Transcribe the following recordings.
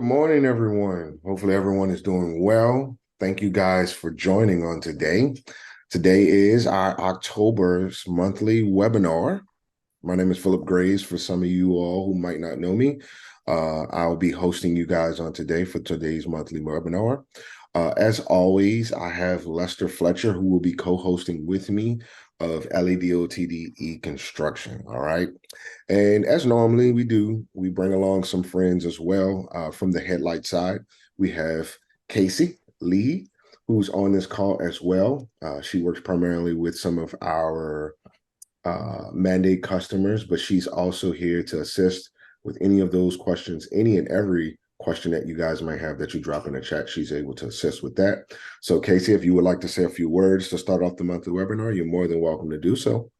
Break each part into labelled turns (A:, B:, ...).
A: morning, everyone. Hopefully, everyone is doing well. Thank you guys for joining on today. Today is our October's monthly webinar. My name is Phillip Graves. For some of you all who might not know me, I'll be hosting you guys on today for today's monthly webinar. As always, I have Lester Fletcher, who will be co-hosting with me of LEDOTDE Construction. All right. And as normally we do, we bring along some friends as well. From the headlight side, we have Casey Lee, who's on this call as well. She works primarily with some of our mandate customers, but she's also here to assist with any of those questions, any and every question that you guys might have that you drop in the chat. She's able to assist with that. So Casey, if you would like to say a few words to start off the monthly webinar, you're more than welcome to do so.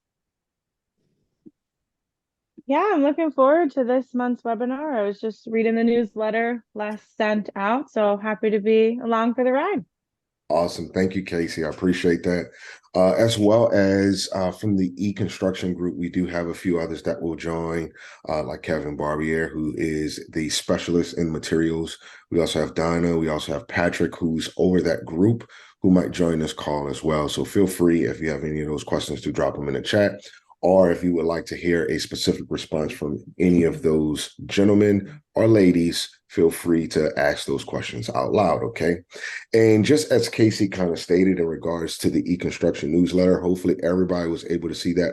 B: Yeah, I'm looking forward to this month's webinar. I was just reading the newsletter last sent out, so happy to be along for the ride.
A: Awesome. Thank you, Casey. I appreciate that. As well as from the E-Construction group, we do have a few others that will join, like Kevin Barbier, who is the specialist in materials. We also have Dinah. We also have Patrick, who's over that group, who might join this call as well. So feel free, if you have any of those questions, to drop them in the chat. Or if you would like to hear a specific response from any of those gentlemen or ladies, feel free to ask those questions out loud, okay? And just as Casey kind of stated in regards to the E-Construction newsletter, hopefully everybody was able to see that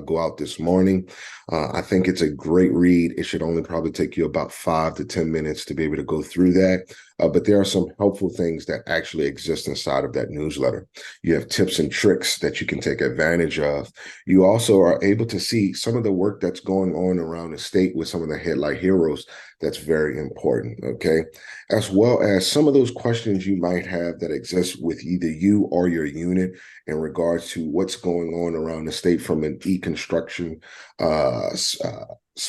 A: go out this morning. I think it's a great read. It should only probably take you about 5 to 10 minutes to be able to go through that. But there are some helpful things that actually exist inside of that newsletter. You have tips and tricks that you can take advantage of. You also are able to see some of the work that's going on around the state with some of the headlight heroes. That's very important, okay? As well as some of those questions you might have that exist with either you or your unit in regards to what's going on around the state from an E-Construction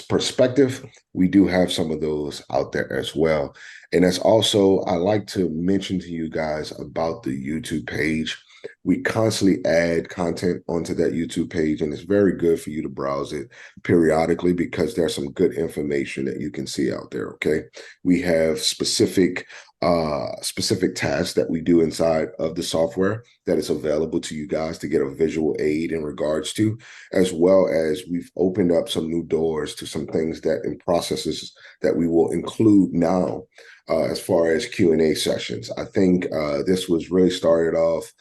A: perspective. We do have some of those out there as well. And that's also, I like to mention to you guys about the YouTube page. We constantly add content onto that YouTube page, and it's very good for you to browse it periodically because there's some good information that you can see out there, okay? We have specific tasks that we do inside of the software that is available to you guys to get a visual aid in regards to, as well as we've opened up some new doors to some things that in processes that we will include now as far as Q&A sessions. I think this was really started off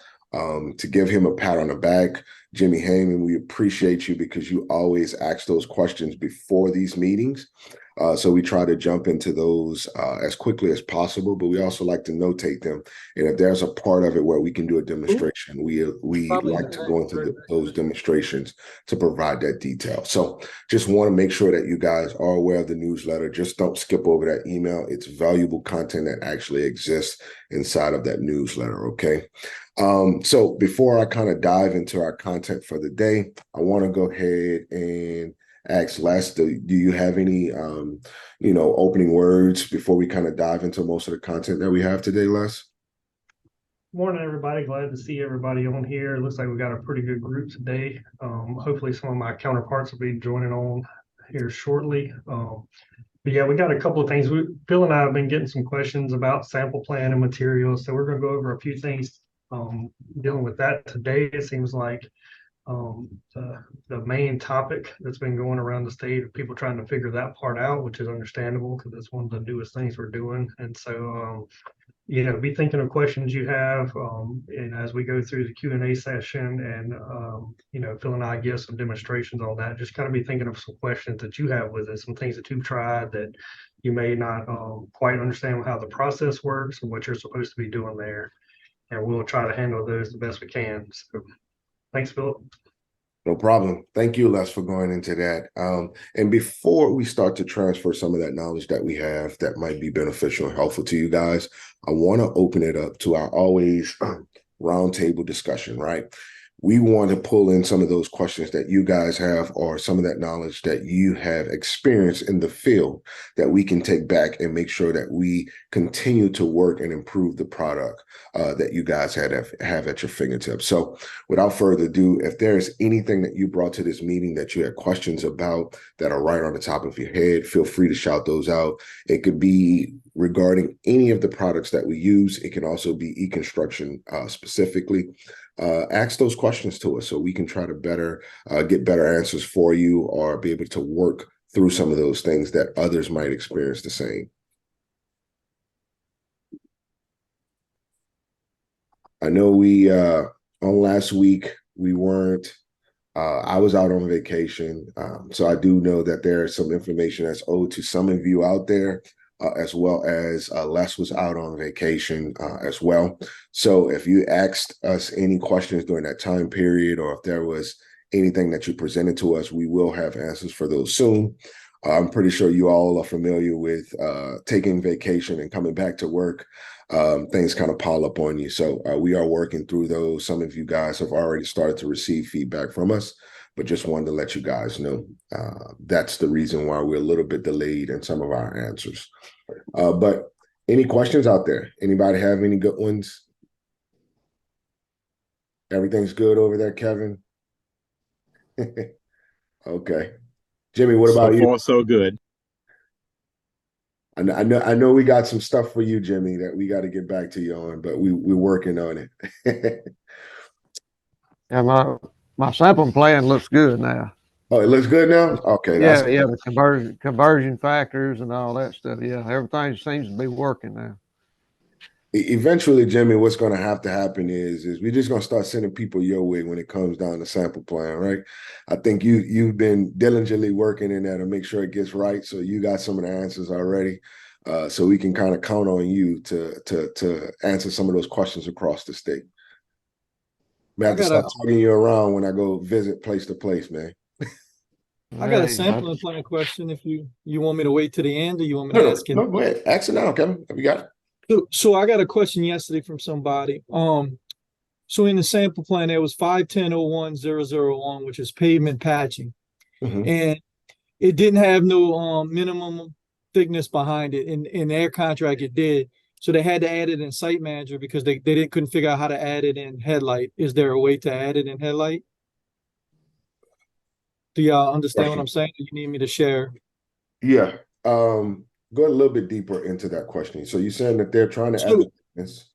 A: to give him a pat on the back. Jimmy Heyman, we appreciate you because you always ask those questions before these meetings. So we try to jump into those as quickly as possible, but we also like to notate them. And if there's a part of it where we can do a demonstration, we like to go into those demonstrations to provide that detail. So just want to make sure that you guys are aware of the newsletter. Just don't skip over that email. It's valuable content that actually exists inside of that newsletter, okay? So before I kind of dive into our content for the day, I want to go ahead and ask Les, do you have any opening words before we kind of dive into most of the content that we have today, Les?
C: Morning, everybody. Glad to see everybody on here. It looks like we got a pretty good group today. Hopefully some of my counterparts will be joining on here shortly. But yeah, we got a couple of things. Phil and I have been getting some questions about SamplePlan and materials. So we're going to go over a few things dealing with that today. It seems like the main topic that's been going around the state of people trying to figure that part out, which is understandable because it's one of the newest things we're doing. And so, be thinking of questions you have, and as we go through the Q&A session and, Phil and I give some demonstrations on that, just kind of be thinking of some questions that you have with us, some things that you've tried that you may not quite understand how the process works and what you're supposed to be doing there. And we'll try to handle those the best we can. So thanks, Philip.
A: No problem. Thank you, Les, for going into that. And before we start to transfer some of that knowledge that we have that might be beneficial and helpful to you guys, I want to open it up to our always roundtable discussion, right? we want to pull in some of those questions that you guys have, or some of that knowledge that you have experienced in the field, that we can take back and make sure that we continue to work and improve the product that you guys have at your fingertips. So without further ado, if there's anything that you brought to this meeting that you had questions about that are right on the top of your head, feel free to shout those out. It could be regarding any of the products that we use. It can also be e-construction specifically. Ask those questions to us so we can try to get better answers for you, or be able to work through some of those things that others might experience the same. I know we on last week we weren't. I was out on vacation, so I do know that there's some information that's owed to some of you out there, as well as Les was out on vacation as well. So if you asked us any questions during that time period, or if there was anything that you presented to us, we will have answers for those soon. I'm pretty sure you all are familiar with taking vacation and coming back to work. Things kind of pile up on you. So we are working through those. Some of you guys have already started to receive feedback from us, but just wanted to let you guys know that's the reason why we're a little bit delayed in some of our answers. But any questions out there? Anybody have any good ones? Everything's good over there, Kevin? Okay. Jimmy, what about you?
D: So far, so good.
A: I know we got some stuff for you, Jimmy, that we got to get back to you on, but we're working on it.
E: Yeah, my sampling plan looks good now.
A: Oh, it looks good now? Okay.
E: Yeah, the conversion factors and all that stuff. Yeah, everything seems to be working now.
A: Eventually, Jimmy, what's going to happen is we're just going to start sending people your way when it comes down to SamplePlan, right? I think you've been diligently working in there to make sure it gets right. So you got some of the answers already. So we can kind of count on you to answer some of those questions across the state. I have to start taking you around when I go visit place to place, man.
F: I got a sampling plan question. If you want me to wait to the end, or you want me to ask it?
A: No, go ahead. Ask it now, Kevin. Have you got it?
F: So I got a question yesterday from somebody. So in the sample plan, there was 510.01.001, which is pavement patching, and it didn't have no minimum thickness behind it. In their contract, it did. So they had to add it in Site Manager because they couldn't figure out how to add it in Headlight. Is there a way to add it in Headlight? Do y'all understand what I'm saying? You need me to share?
A: Yeah. Go a little bit deeper into that question. So you're saying that they're trying to add the thickness.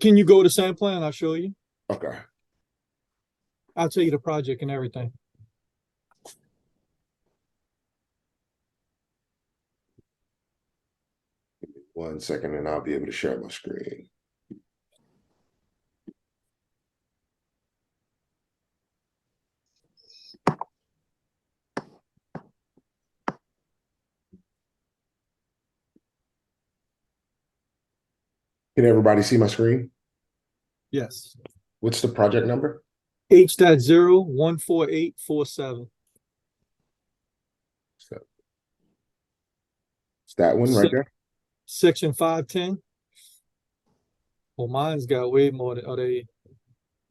F: Can you go to SamplePlan? I'll show you.
A: Okay.
F: I'll tell you the project and everything.
A: Give me 1 second and I'll be able to share my screen. Can everybody see my screen?
F: Yes.
A: What's the project number?
F: H.0.14847.
A: So it's that one right there.
F: Section 510. Well, mine's got way more than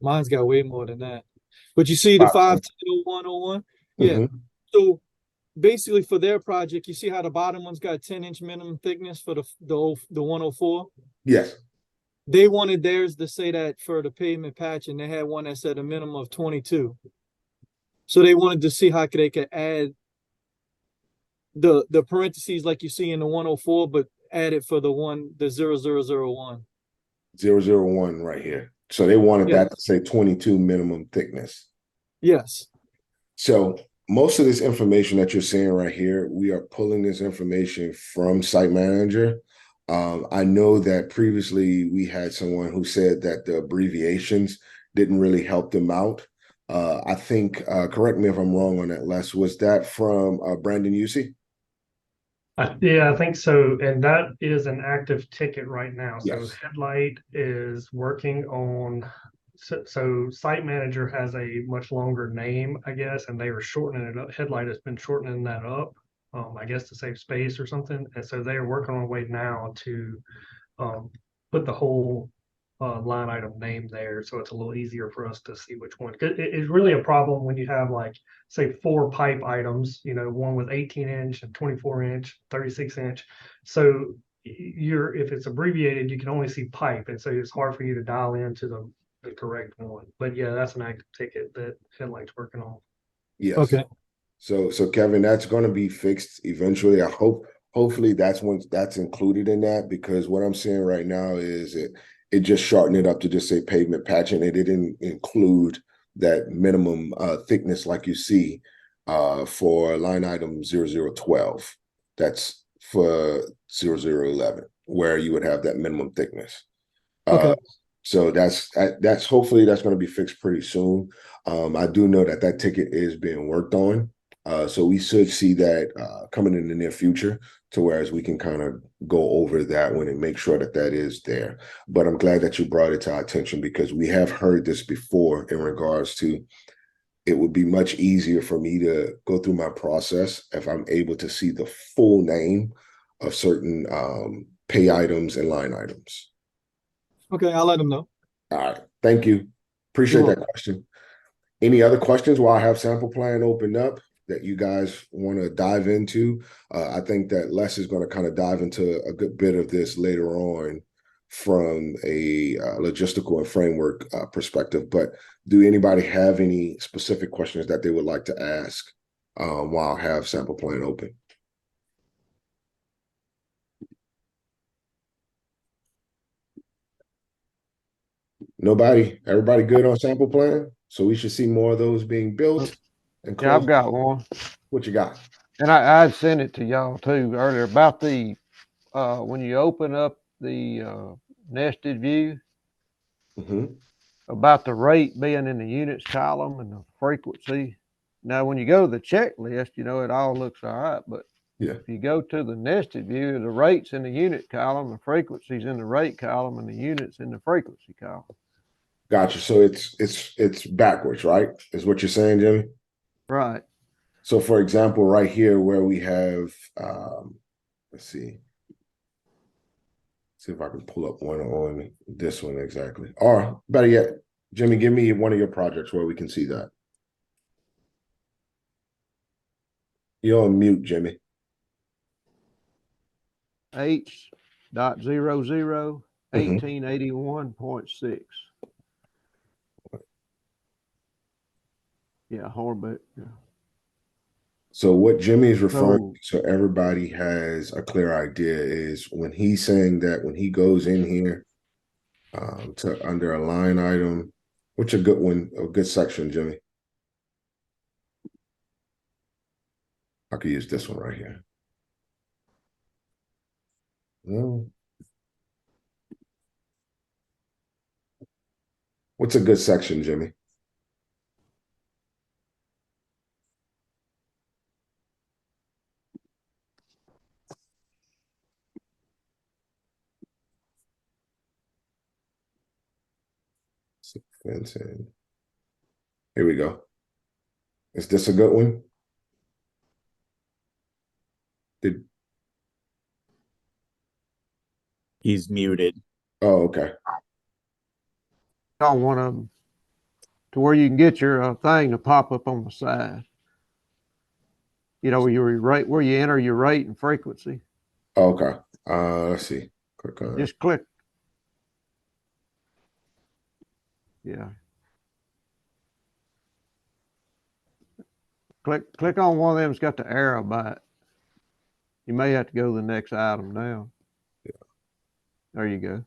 F: mine's got way more than that. But you see the 510.01.01? Yeah. So basically for their project, you see how the bottom one's got 10-inch minimum thickness for the 104?
A: Yes.
F: They wanted theirs to say that for the pavement patch, and they had one that said a minimum of 22. So they wanted to see how they could add the parentheses like you see in the 104, but add it for the 0001.
A: 001 right here. So they wanted that to say 22 minimum thickness.
F: Yes.
A: So most of this information that you're seeing right here, we are pulling this information from Site Manager. I know that previously we had someone who said that the abbreviations didn't really help them out. I think, correct me if I'm wrong on that, Les, was that from Brandon Usey?
C: Yeah, I think so. And that is an active ticket right now. So
A: Yes.
C: Headlight is working on, so Site Manager has a much longer name, I guess, and they were shortening it up. Headlight has been shortening that up, I guess to save space or something. And so they are working on a way now to put the whole line item name there, so it's a little easier for us to see which one. 'Cause it's really a problem when you have like, say, 4 pipe items, one with 18-inch and 24-inch, 36-inch. So if it's abbreviated, you can only see pipe, and so it's hard for you to dial into the correct one. But yeah, that's an active ticket that Headlight's working on.
A: Yes.
F: Okay.
A: So Kevin, that's going to be fixed eventually. Hopefully that's included in that, because what I'm seeing right now is it just shortened it up to just say pavement patching. It didn't include that minimum thickness like you see for line item 0012. That's for 0011, where you would have that minimum thickness.
F: Okay.
A: So that's hopefully that's going to be fixed pretty soon. I do know that ticket is being worked on. So we should see that coming in the near future, to whereas we can kind of go over that one and make sure that is there. But I'm glad that you brought it to our attention, because we have heard this before in regards to it would be much easier for me to go through my process if I'm able to see the full name of certain pay items and line items.
F: Okay, I'll let them know.
A: All right. Thank you. Appreciate that question. Any other questions while I have SamplePlan opened up that you guys want to dive into? I think that Les is going to kind of dive into a good bit of this later on from a logistical and framework perspective. But do anybody have any specific questions that they would like to ask while I have SamplePlan open? Nobody? Everybody good on SamplePlan? So we should see more of those being built. And
E: Yeah, I've got one.
A: What you got?
E: And I'd sent it to y'all too earlier about the when you open up the nested view, about the rate being in the units column and the frequency. Now, when you go to the checklist, it all looks all right. But if you go to the nested view, the rate's in the unit column, the frequency's in the rate column, and the units in the frequency column.
A: Gotcha. So it's backwards, right? Is what you're saying, Jimmy?
E: Right.
A: So for example, right here where we have, let's see if I can pull up one on this one exactly. Or better yet, Jimmy, give me one of your projects where we can see that. You're on mute, Jimmy.
E: H.00 1881.6. Yeah, Horbeck. Yeah.
A: So what Jimmy is referring to, so everybody has a clear idea, is when he's saying that when he goes in here to under a line item, which a good one, a good section, Jimmy. I could use this one right here. No. What's a good section, Jimmy? Here we go. Is this a good one?
D: He's muted.
A: Oh, okay.
E: On one of them to where you can get your thing to pop up on the side. Where you enter your rate and frequency.
A: Oh, okay. Let's see. Click on
E: Just click. Yeah. Click on one of them that's got the arrow by it. You may have to go to the next item down.
A: Yeah.
E: There you go.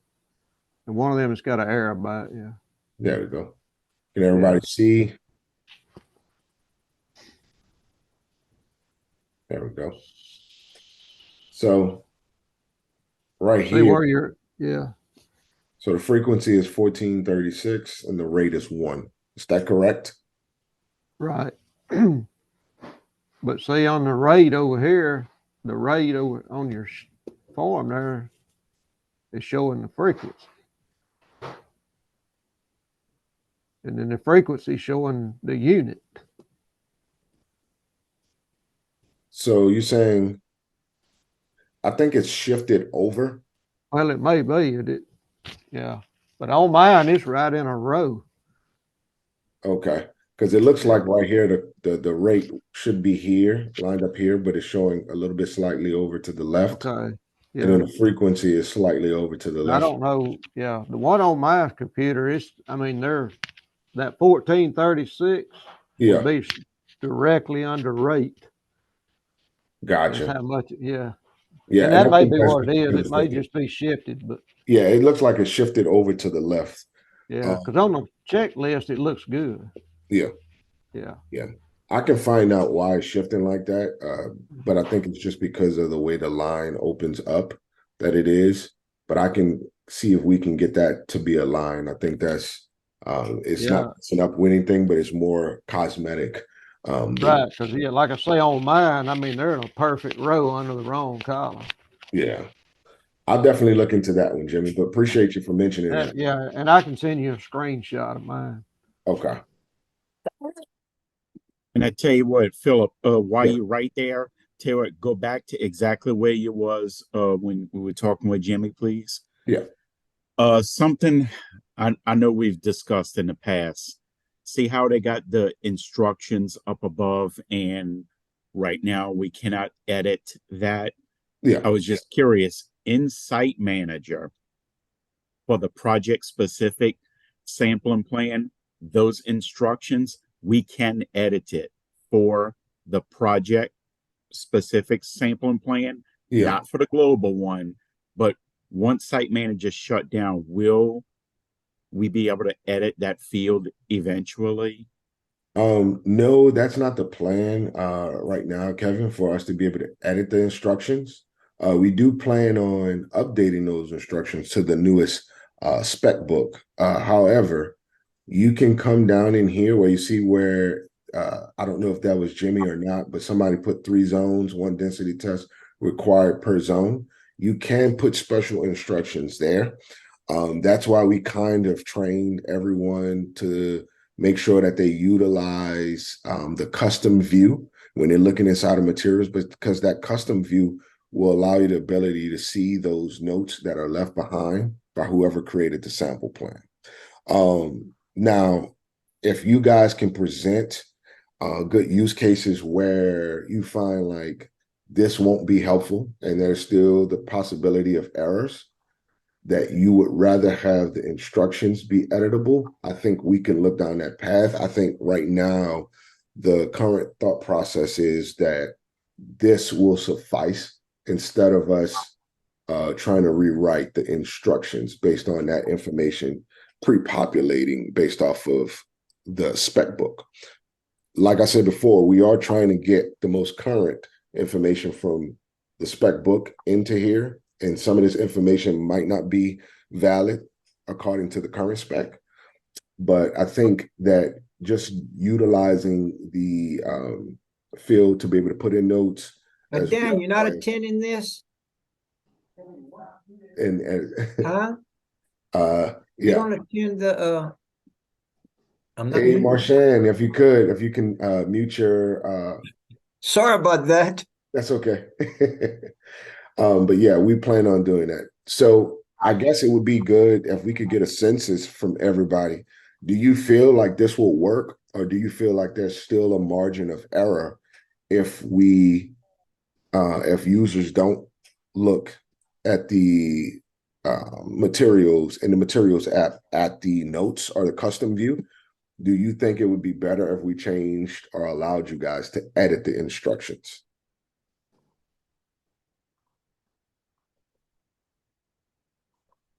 E: And one of them has got an arrow by it. Yeah.
A: There we go. Can everybody see? There we go. So right here.
E: Where you're, yeah.
A: So the frequency is 1436 and the rate is 1. Is that correct?
E: Right. But see on the rate over here, the rate over on your form there is showing the frequency. And then the frequency showing the unit.
A: So you're saying, I think it's shifted over.
E: Well, it may be. Yeah. But on mine, it's right in a row.
A: Okay. Because it looks like right here, the rate should be here, lined up here, but it's showing a little bit slightly over to the left.
E: Okay.
A: And then the frequency is slightly over to the left.
E: I don't know. Yeah. The one on my computer is, I mean, they're that 1436 would be directly under rate.
A: Gotcha.
E: That's how much,
A: Yeah.
E: And that may be what it is. It may just be shifted, but
A: yeah, it looks like it shifted over to the left.
E: Yeah, because on the checklist it looks good.
A: Yeah.
E: Yeah.
A: Yeah. I can find out why it's shifting like that, but I think it's just because of the way the line opens up that it is. But I can see if we can get that to be a line. I think that's it's not an up-winning thing, but it's more cosmetic.
E: Right, because like I say on mine, I mean they're in a perfect row under the wrong column.
A: Yeah. I'll definitely look into that one, Jimmy, but appreciate you for mentioning that.
E: Yeah, and I can send you a screenshot of mine.
A: Okay.
D: And I tell you what, Phillip, while you're right there, tell you what, go back to exactly where you was when we were talking with Jimmy, please.
A: Yeah.
D: Something I know we've discussed in the past. See how they got the instructions up above, and right now we cannot edit that.
A: Yeah.
D: I was just curious, in Site Manager for the project specific sampling plan, those instructions, we can edit it for the project specific sampling plan, not for the global one. But once Site Manager shut down, will we be able to edit that field eventually?
A: No, that's not the plan right now, Kevin, for us to be able to edit the instructions. We do plan on updating those instructions to the newest spec book. However, you can come down in here where you see where I don't know if that was Jimmy or not, but somebody put 3 zones, 1 density test required per zone. You can put special instructions there. That's why we kind of trained everyone to make sure that they utilize the custom view when they're looking inside of materials, because that custom view will allow you the ability to see those notes that are left behind by whoever created the sample plan. Now, if you guys can present good use cases where you find like this won't be helpful and there's still the possibility of errors, that you would rather have the instructions be editable, I think we can look down that path. I think right now, the current thought process is that this will suffice instead of us trying to rewrite the instructions based on that information pre-populating based off of the spec book. Like I said before, we are trying to get the most current information from the spec book into here, and some of this information might not be valid according to the current spec. But I think that just utilizing the field to be able to put in notes.
G: But Dan, you're not attending this?
A: And
G: huh?
A: Yeah.
G: You don't attend the I'm not
A: Hey, Marshan, if you can mute your
G: sorry about that.
A: That's okay. But yeah, we plan on doing that. So I guess it would be good if we could get a census from everybody. Do you feel like this will work, or do you feel like there's still a margin of error if users don't look at the materials in the materials app at the notes or the custom view? Do you think it would be better if we changed or allowed you guys to edit the instructions?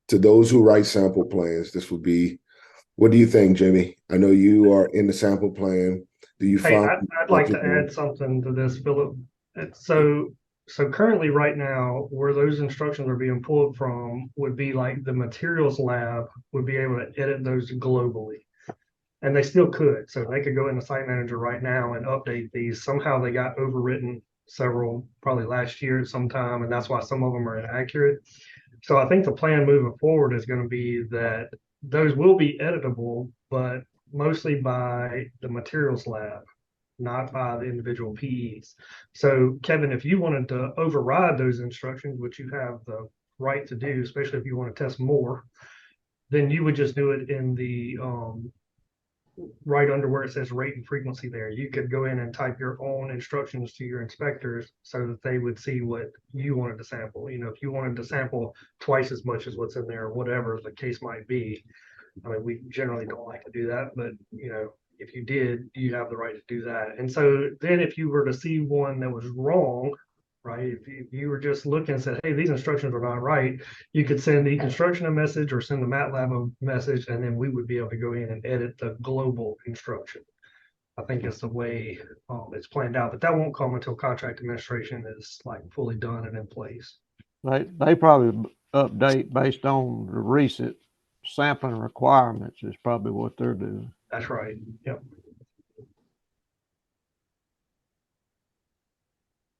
A: To those who write sample plans, this would be, what do you think, Jimmy? I know you are in the sample plan. Do you find?
C: I'd like to add something to this, Phillip. So currently right now, where those instructions are being pulled from would be like the materials lab would be able to edit those globally. And they still could. So they could go in the Site Manager right now and update these. Somehow they got overwritten several, probably last year at some time, and that's why some of them are inaccurate. So I think the plan moving forward is going to be that those will be editable, but mostly by the materials lab, not by the individual PEs. So Kevin, if you wanted to override those instructions, which you have the right to do, especially if you want to test more, then you would just do it in the right under where it says rate and frequency there. You could go in and type your own instructions to your inspectors so that they would see what you wanted to sample. You know, if you wanted to sample twice as much as what's in there, or whatever the case might be. I mean, we generally don't like to do that, but you know, if you did, you have the right to do that. And so then if you were to see one that was wrong, right? If you were just looking and said, hey, these instructions are not right, you could send the construction a message or send the MATLAB a message, and then we would be able to go in and edit the global instruction. I think it's the way it's planned out, but that won't come until contract administration is like fully done and in place.
E: They probably update based on the recent sampling requirements is probably what they're doing.
C: That's right. Yep.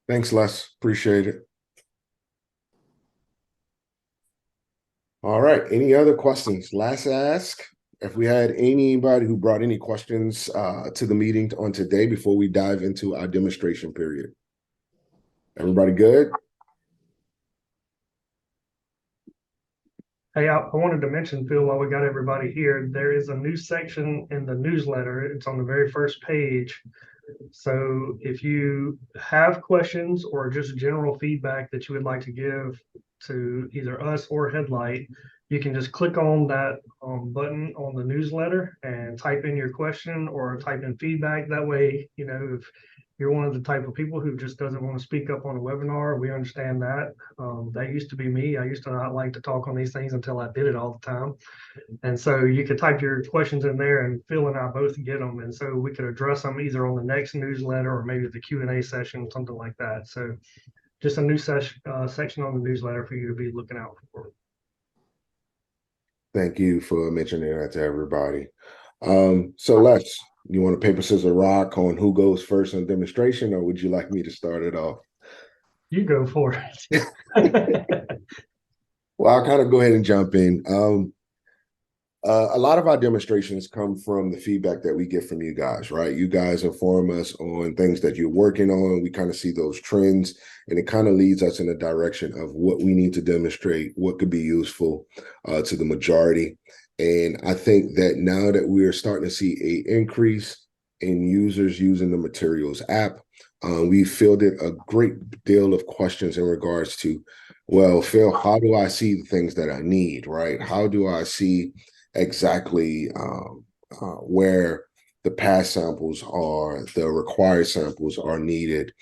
A: Thanks, Les. Appreciate it. All right. Any other questions? Last ask. If we had anybody who brought any questions to the meeting on today before we dive into our demonstration period. Everybody good?
C: Hey, I wanted to mention, Phil, while we got everybody here, there is a new section in the newsletter. It's on the very first page. So if you have questions or just general feedback that you would like to give to either us or Headlight, you can just click on that button on the newsletter and type in your question or type in feedback. That way, you know, if you're one of the type of people who just doesn't want to speak up on a webinar, we understand that. That used to be me. I used to not like to talk on these things until I did it all the time. And so you could type your questions in there and Phil and I both get them. And so we could address them either on the next newsletter or maybe the Q&A session, something like that. So just a new section on the newsletter for you to be looking out for.
A: Thank you for mentioning that to everybody. So Les, you want a paper, scissors, rock on who goes first in demonstration, or would you like me to start it off?
C: You go for it.
A: Well, I'll kind of go ahead and jump in. A lot of our demonstrations come from the feedback that we get from you guys, right? You guys inform us on things that you're working on. We kind of see those trends, and it kind of leads us in a direction of what we need to demonstrate, what could be useful to the majority. And I think that now that we are starting to see an increase in users using the materials app, we fielded a great deal of questions in regards to, well, Phil, how do I see the things that I need, right? How do I see exactly where the past samples are, the required samples are needed.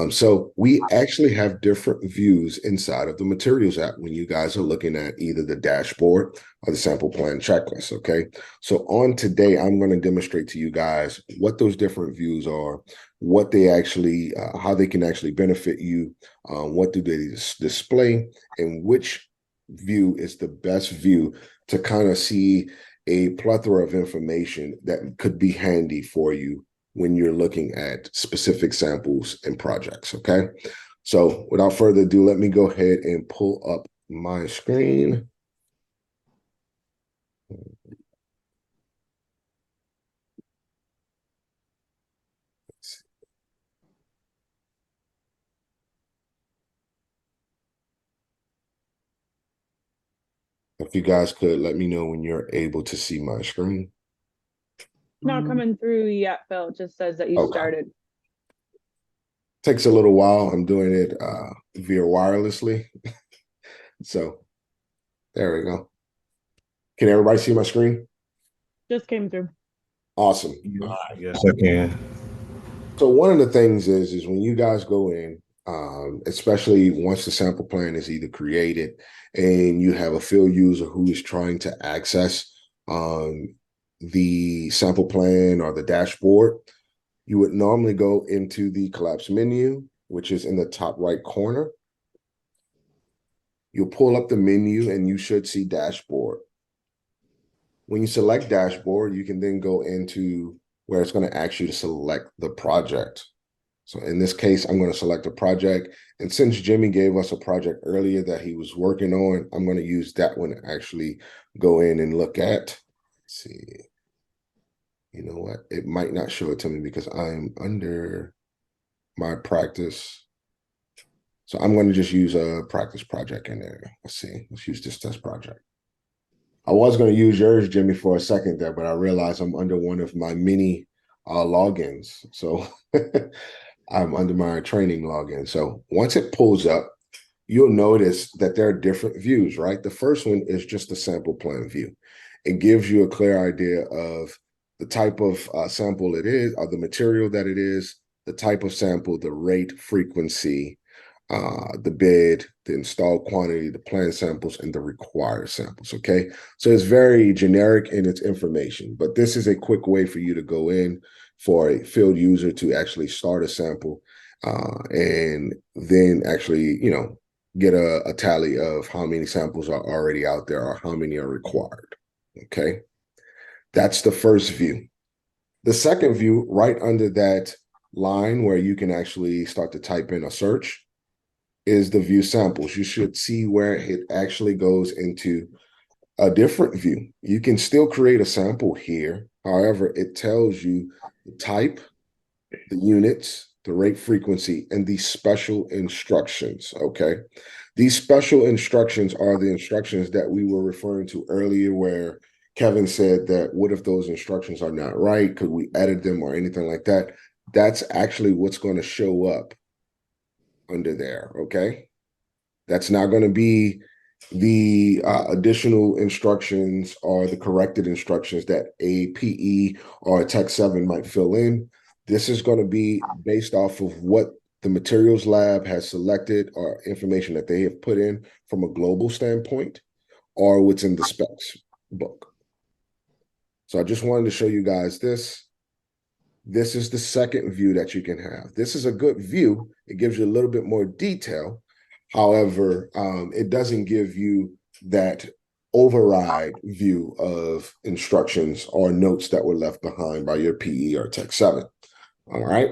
A: So we actually have different views inside of the materials app when you guys are looking at either the dashboard or the sample plan checklist, okay? So on today, I'm going to demonstrate to you guys what those different views are, what they actually, how they can actually benefit you, what do they display, and which view is the best view to kind of see a plethora of information that could be handy for you when you're looking at specific samples and projects, okay? So without further ado, let me go ahead and pull up my screen. If you guys could let me know when you're able to see my screen.
B: Not coming through yet, Phil. It just says that you started.
A: Takes a little while. I'm doing it via wirelessly. So there we go. Can everybody see my screen?
B: Just came through.
A: Awesome.
H: Yes, I can.
A: So one of the things is when you guys go in, especially once the sample plan is either created and you have a field user who is trying to access the sample plan or the dashboard, you would normally go into the collapse menu, which is in the top right corner. You'll pull up the menu and you should see dashboard. When you select dashboard, you can then go into where it's going to ask you to select the project. So in this case, I'm going to select a project. And since Jimmy gave us a project earlier that he was working on, I'm going to use that one to actually go in and look at. Let's see. You know what? It might not show it to me because I'm under my practice. So I'm going to just use a practice project in there. Let's see. Let's use this test project. I was going to use yours, Jimmy, for a second there, but I realized I'm under one of my mini logins. So I'm under my training login. So once it pulls up, you'll notice that there are different views, right? The first one is just a sample plan view. It gives you a clear idea of the type of sample it is, or the material that it is, the type of sample, the rate, frequency, the bid, the installed quantity, the planned samples, and the required samples, okay? So it's very generic in its information, but this is a quick way for you to go in for a field user to actually start a sample and then actually, get a tally of how many samples are already out there or how many are required, okay? That's the first view. The second view, right under that line where you can actually start to type in a search, is the view samples. You should see where it actually goes into a different view. You can still create a sample here. However, it tells you the type, the units, the rate frequency, and the special instructions, okay? These special instructions are the instructions that we were referring to earlier where Kevin said that what if those instructions are not right? Could we edit them or anything like that? That's actually what's going to show up under there, okay? That's not going to be the additional instructions or the corrected instructions that a PE or a Tech 7 might fill in. This is going to be based off of what the materials lab has selected or information that they have put in from a global standpoint or what's in the specs book. So I just wanted to show you guys this. This is the second view that you can have. This is a good view. It gives you a little bit more detail. However, it doesn't give you that override view of instructions or notes that were left behind by your PE or Tech 7. All right.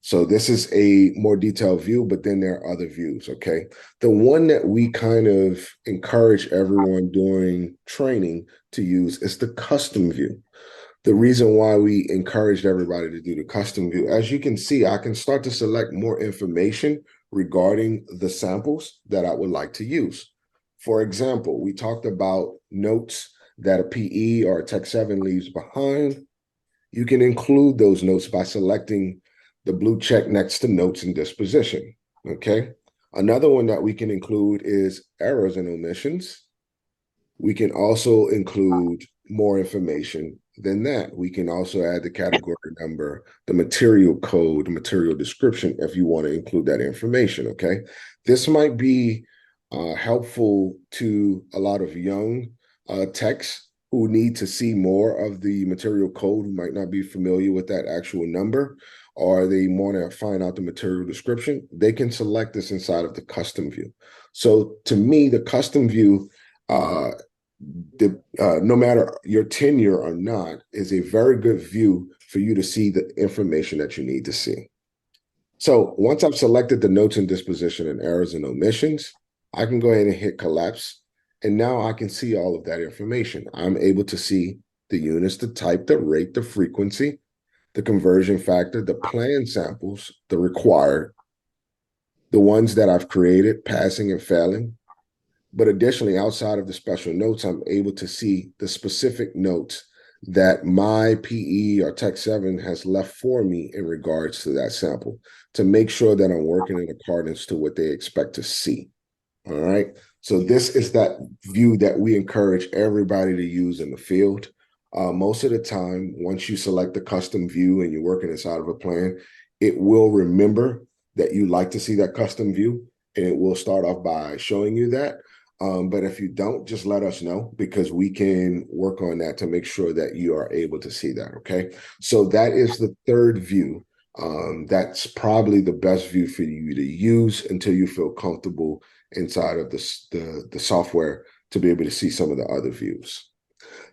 A: So this is a more detailed view, but then there are other views, okay? The one that we kind of encourage everyone during training to use is the custom view. The reason why we encouraged everybody to do the custom view, as you can see, I can start to select more information regarding the samples that I would like to use. For example, we talked about notes that a PE or a Tech 7 leaves behind. You can include those notes by selecting the blue check next to notes and disposition, okay? Another one that we can include is errors and omissions. We can also include more information than that. We can also add the category number, the material code, the material description, if you want to include that information, okay? This might be helpful to a lot of young techs who need to see more of the material code, who might not be familiar with that actual number, or they want to find out the material description. They can select this inside of the custom view. So to me, the custom view, no matter your tenure or not, is a very good view for you to see the information that you need to see. So once I've selected the notes and disposition and errors and omissions, I can go ahead and hit collapse. And now I can see all of that information. I'm able to see the units, the type, the rate, the frequency, the conversion factor, the planned samples, the required, the ones that I've created, passing and failing. But additionally, outside of the special notes, I'm able to see the specific notes that my PE or Tech 7 has left for me in regards to that sample to make sure that I'm working in accordance to what they expect to see. All right. So this is that view that we encourage everybody to use in the field. Most of the time, once you select the custom view and you're working inside of a plan, it will remember that you like to see that custom view, and it will start off by showing you that. But if you don't, just let us know, because we can work on that to make sure that you are able to see that, okay? So that is the third view. That's probably the best view for you to use until you feel comfortable inside of the software to be able to see some of the other views.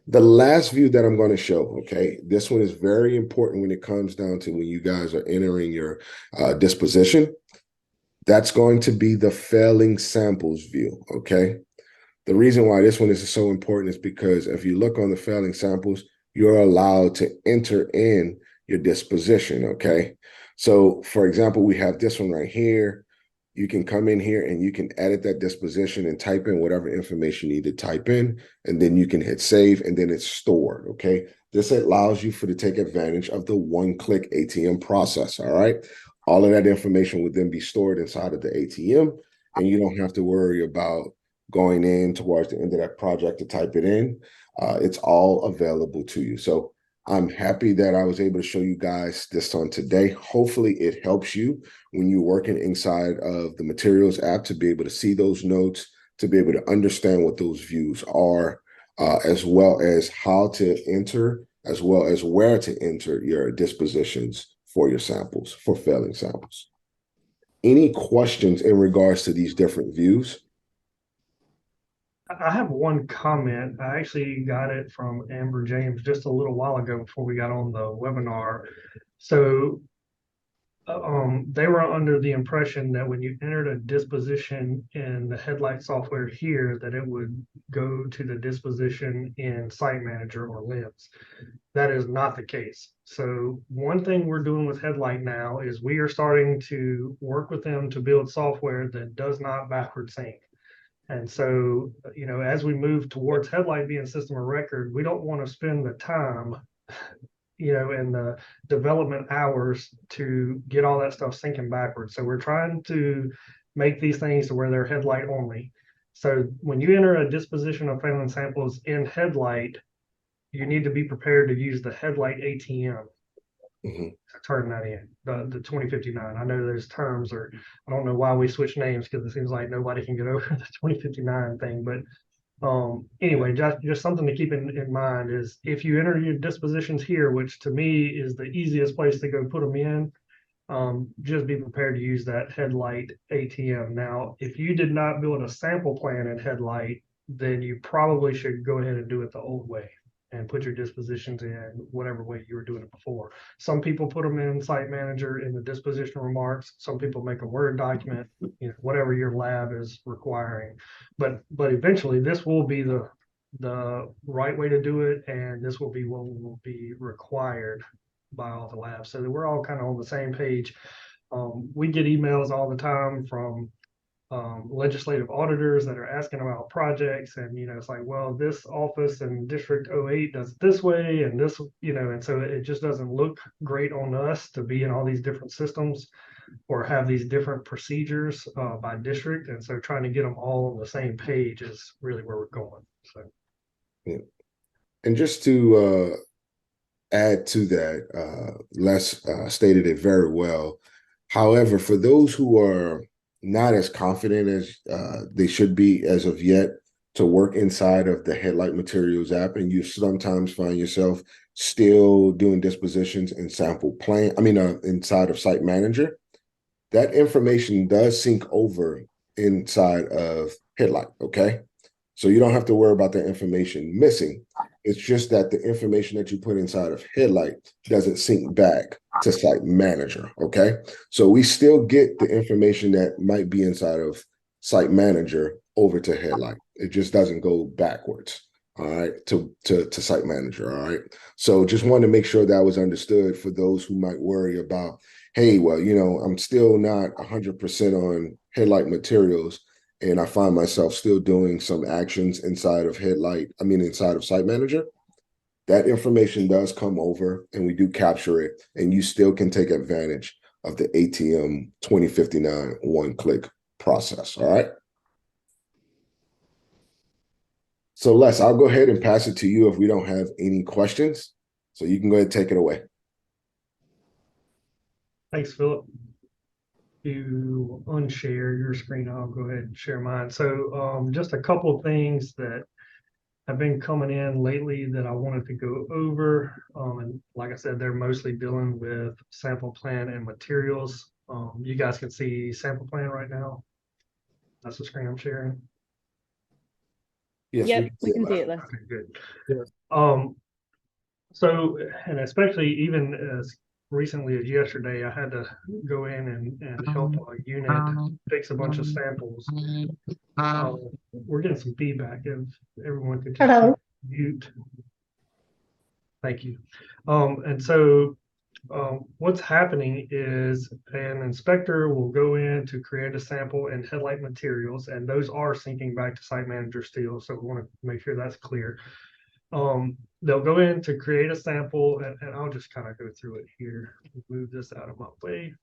A: The last view that I'm going to show, okay, this one is very important when it comes down to when you guys are entering your disposition. That's going to be the failing samples view, okay? The reason why this one is so important is because if you look on the failing samples, you're allowed to enter in your disposition, okay? So, for example, we have this one right here. you can come in here and you can edit that disposition and type in whatever information you need to type in, and then you can hit save, and then it's stored, okay? This allows you to take advantage of the one-click ATM process, all right? All of that information would then be stored inside of the ATM, and you don't have to worry about going in towards the end of that project to type it in. It's all available to you. So I'm happy that I was able to show you guys this on today. Hopefully it helps you when you're working inside of the materials app to be able to see those notes, to be able to understand what those views are, as well as how to enter, as well as where to enter your dispositions for your samples, for failing samples. Any questions in regards to these different views?
C: I have one comment. I actually got it from Amber James just a little while ago before we got on the webinar. So they were under the impression that when you entered a disposition in the headlight software here, that it would go to the disposition in Site Manager or LIMS. That is not the case. So one thing we're doing with Headlight now is we are starting to work with them to build software that does not backward sync. And so, as we move towards Headlight being system of record, we don't want to spend the time, and the development hours to get all that stuff syncing backwards. So we're trying to make these things to where they're Headlight only. So when you enter a disposition of failing samples in Headlight, you need to be prepared to use the Headlight ATM to turn that in, the 2059. I know there's terms, or I don't know why we switch names, because it seems like nobody can get over the 2059 thing. But anyway, just something to keep in mind is if you enter your dispositions here, which to me is the easiest place to go put them in, just be prepared to use that Headlight ATM. Now, if you did not build a sample plan in Headlight, then you probably should go ahead and do it the old way and put your dispositions in whatever way you were doing it before. Some people put them in Site Manager in the disposition remarks. Some people make a Word document, whatever your lab is requiring. But eventually this will be the right way to do it, and this will be what will be required by all the labs, so that we're all kind of on the same page. We get emails all the time from legislative auditors that are asking about projects, and it's like, well, this office in District 08 does it this way, and this, and so it just doesn't look great on us to be in all these different systems or have these different procedures by district. And so trying to get them all on the same page is really where we're going. So,
A: yeah. And just to add to that, Les stated it very well. However, for those who are not as confident as they should be as of yet to work inside of the Headlight Materials app, and you sometimes find yourself still doing dispositions in SamplePlan, inside of Site Manager, that information does sync over inside of Headlight, okay? So you don't have to worry about that information missing. It's just that the information that you put inside of Headlight doesn't sync back to Site Manager, okay? So we still get the information that might be inside of Site Manager over to Headlight. It just doesn't go backwards, all right, to Site Manager, all right? So just wanted to make sure that was understood for those who might worry about, hey, well, I'm still not 100% on Headlight Materials, and I find myself still doing some actions inside of inside of Site Manager. That information does come over, and we do capture it, and you still can take advantage of the ATM 2059 one-click process, all right? So Les, I'll go ahead and pass it to you if we don't have any questions. So you can go ahead and take it away.
C: Thanks, Philip. You unshare your screen, I'll go ahead and share mine. So just a couple of things that have been coming in lately that I wanted to go over. And like I said, they're mostly dealing with SamplePlan and materials. You guys can see SamplePlan right now. That's the screen I'm sharing.
A: Yes,
B: yep, we can see it.
C: Okay, good. Yeah. So, and especially even as recently as yesterday, I had to go in and help a unit fix a bunch of samples. We're getting some feedback. If everyone could just mute. Thank you. And so what's happening is an inspector will go in to create a sample in headlight materials, and those are syncing back to site manager still. So we want to make sure that's clear. They'll go in to create a sample, and I'll just kind of go through it here. Move this out of my way.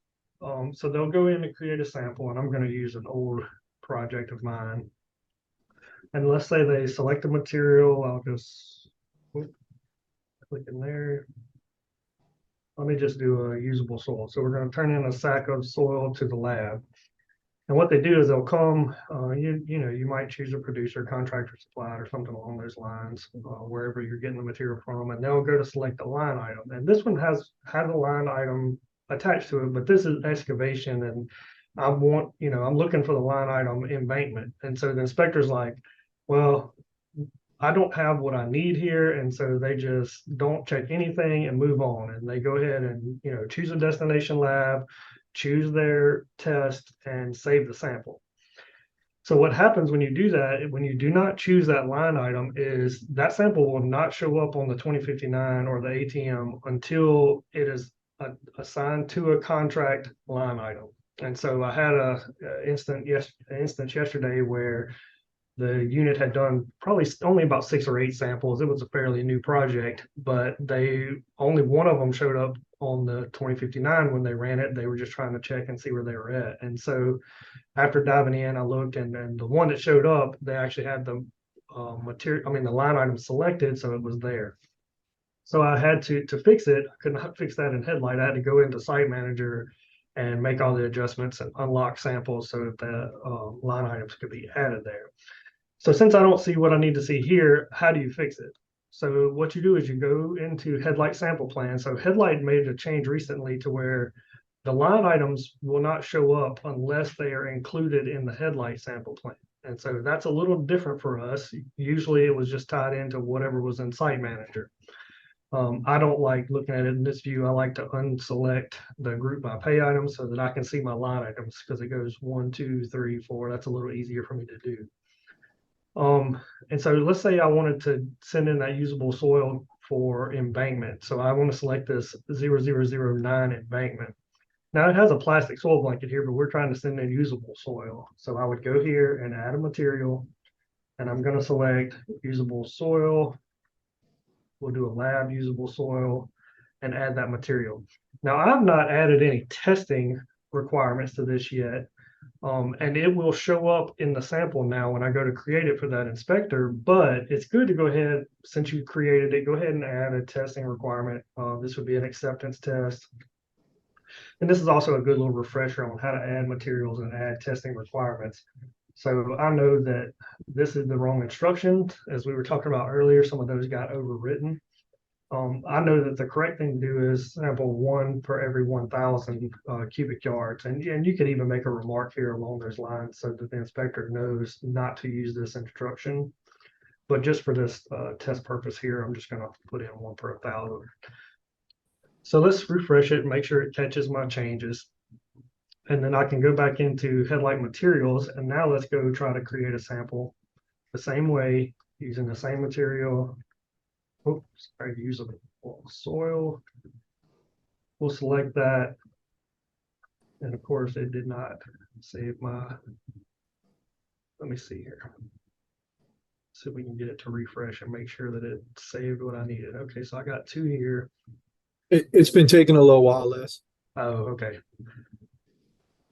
C: So they'll go in and create a sample, and I'm going to use an old project of mine. And let's say they select a material. I'll just click in there. Let me just do a usable soil. So we're going to turn in a sack of soil to the lab. And what they do is they'll come, you might choose a producer, contractor supplied, or something along those lines, wherever you're getting the material from, and they'll go to select a line item. And this one has a line item attached to it, but this is excavation, and I'm looking for the line item embankment. And so the inspector's like, well, I don't have what I need here. And so they just don't check anything and move on. And they go ahead and, choose a destination lab, choose their test, and save the sample. So what happens when you do that, when you do not choose that line item, is that sample will not show up on the 2059 or the ATM until it is assigned to a contract line item. And so I had an instance yesterday where the unit had done probably only about 6 or 8 samples. It was a fairly new project, but only one of them showed up on the 2059 when they ran it. They were just trying to check and see where they were at. And so after diving in, I looked, and the one that showed up, they actually had the the line item selected, so it was there. So I had to fix it. I could not fix that in Headlight. I had to go into Site Manager and make all the adjustments and unlock samples so that the line items could be added there. So since I don't see what I need to see here, how do you fix it? So what you do is you go into Headlight SamplePlan. So Headlight made a change recently to where the line items will not show up unless they are included in the Headlight SamplePlan. And so that's a little different for us. Usually it was just tied into whatever was in Site Manager. I don't like looking at it in this view. I like to unselect the group by pay items so that I can see my line items, because it goes 1, 2, 3, 4. That's a little easier for me to do. And so let's say I wanted to send in that usable soil for embankment. So I want to select this 0009 embankment. Now it has a plastic soil blanket here, but we're trying to send in usable soil. So I would go here and add a material, and I'm going to select usable soil. We'll do a lab usable soil and add that material. Now I've not added any testing requirements to this yet. And it will show up in the sample now when I go to create it for that inspector, but it's good to go ahead, since you created it, go ahead and add a testing requirement. This would be an acceptance test. And this is also a good little refresher on how to add materials and add testing requirements. So I know that this is the wrong instruction. As we were talking about earlier, some of those got overwritten. I know that the correct thing to do is sample 1 per every 1,000 cubic yards. And you can even make a remark here along those lines so that the inspector knows not to use this instruction. But just for this test purpose here, I'm just going to put in 1 per 1,000. So let's refresh it and make sure it catches my changes. And then I can go back into Headlight Materials. And now let's go try to create a sample the same way, using the same material. Oops, sorry, usable soil. We'll select that. And of course, it did not save my, let me see here. So we can get it to refresh and make sure that it saved what I needed. Okay, so I got 2 here.
F: It's been taking a little while, Les.
C: Oh, okay.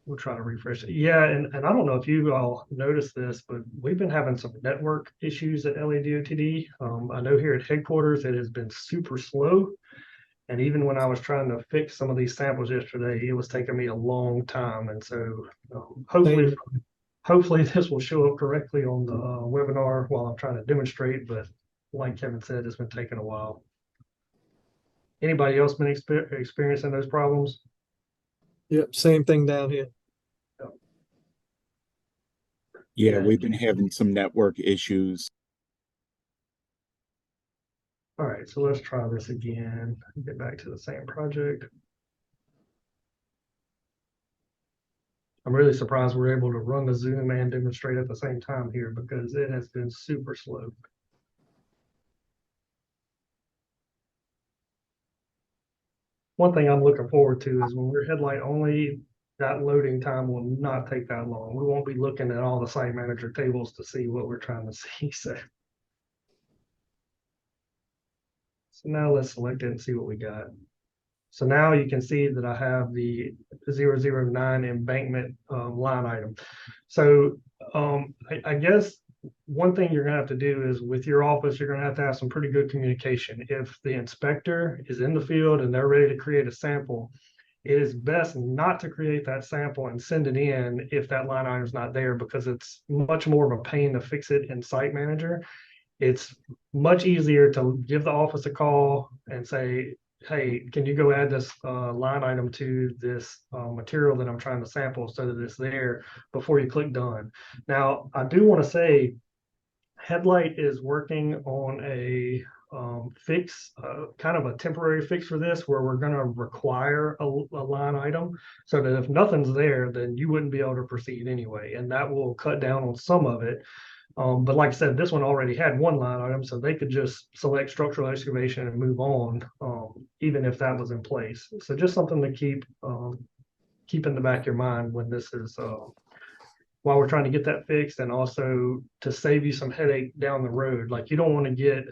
C: We'll try to refresh it. Yeah, and I don't know if you all noticed this, but we've been having some network issues at LADOTD. I know here at headquarters, it has been super slow. And even when I was trying to fix some of these samples yesterday, it was taking me a long time. And so hopefully this will show up correctly on the webinar while I'm trying to demonstrate. But like Kevin said, it's been taking a while. Anybody else been experiencing those problems?
F: Yep, same thing down here.
D: Yeah, we've been having some network issues.
C: All right, so let's try this again. Get back to the same project. I'm really surprised we're able to run the Zoom and demonstrate at the same time here, because it has been super slow. one thing I'm looking forward to is when we're headlight only, that loading time will not take that long. We won't be looking at all the site manager tables to see what we're trying to see. So now let's select it and see what we got. So now you can see that I have the 009 embankment line item. So I guess one thing you're gonna have to do is with your office, you're gonna have to have some pretty good communication. If the inspector is in the field and they're ready to create a sample, it is best not to create that sample and send it in if that line item is not there, because it's much more of a pain to fix it in Site Manager. It's much easier to give the office a call and say, hey, can you go add this line item to this material that I'm trying to sample so that it's there before you click done. Now, I do want to say Headlight is working on a fix, kind of a temporary fix for this, where we're going to require a line item so that if nothing's there, then you wouldn't be able to proceed anyway. And that will cut down on some of it. But like I said, this one already had one line item, so they could just select structural excavation and move on, even if that was in place. So just something to keep in the back of your mind when this is while we're trying to get that fixed, and also to save you some headache down the road. Like, you don't want to get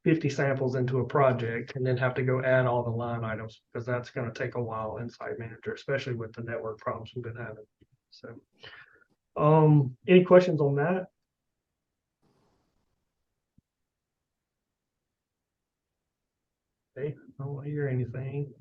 C: 50 samples into a project and then have to go add all the line items, because that's going to take a while in Site Manager, especially with the network problems we've been having. So any questions on that? Okay, I don't hear anything.